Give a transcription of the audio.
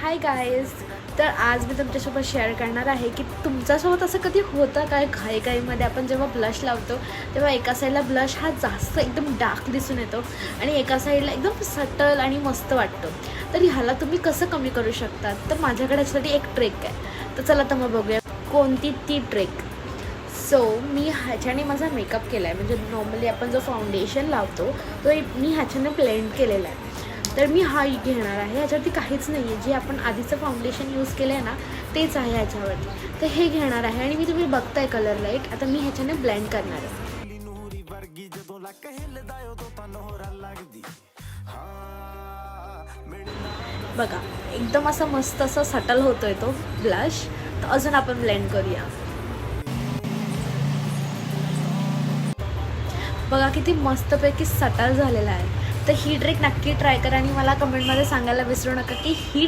Hi guys. तर आज मी तुमच्यासोबत शेअर करणार आहे की तुमच्यासोबत असं कधी होतं काय, घाईघाईमध्ये आपण जेव्हा ब्लश लावतो तेव्हा एका साईडला ब्लश हा जास्त एकदम डार्क दिसून येतो आणि एका साईडला एकदम सटल आणि मस्त वाटतो. तर ह्याला तुम्ही कसं कमी करू शकता, तर माझ्याकडे याच्यासाठी एक ट्रिक आहे. तर चला तर मग बघूया कोणती ती ट्रिक. सो मी ह्याच्याने माझा मेकअप केला आहे. म्हणजे नॉर्मली आपण जो फाउंडेशन लावतो तो मी ह्याच्याने ब्लेंड केलेला आहे. तर मी हा घेणार आहे. ह्याच्यावरती काहीच नाही आहे, जे आपण आधीचं फाउंडेशन यूज केलं आहे ना तेच आहे ह्याच्यावरती. तर हे घेणार आहे आणि मी तुम्ही बघताय कलर लाईट. आता मी ह्याच्याने ब्लेंड करणार आहे. बघा एकदम असं मस्त असं सटल होतोय तो ब्लश. तर अजून आपण ब्लेंड करूया. बघा किती मस्तपैकी सटल झालेला आहे. तर ही ट्रिक नक्की ट्राय करा आणि मला कमेंटमध्ये सांगायला विसरू नका की ही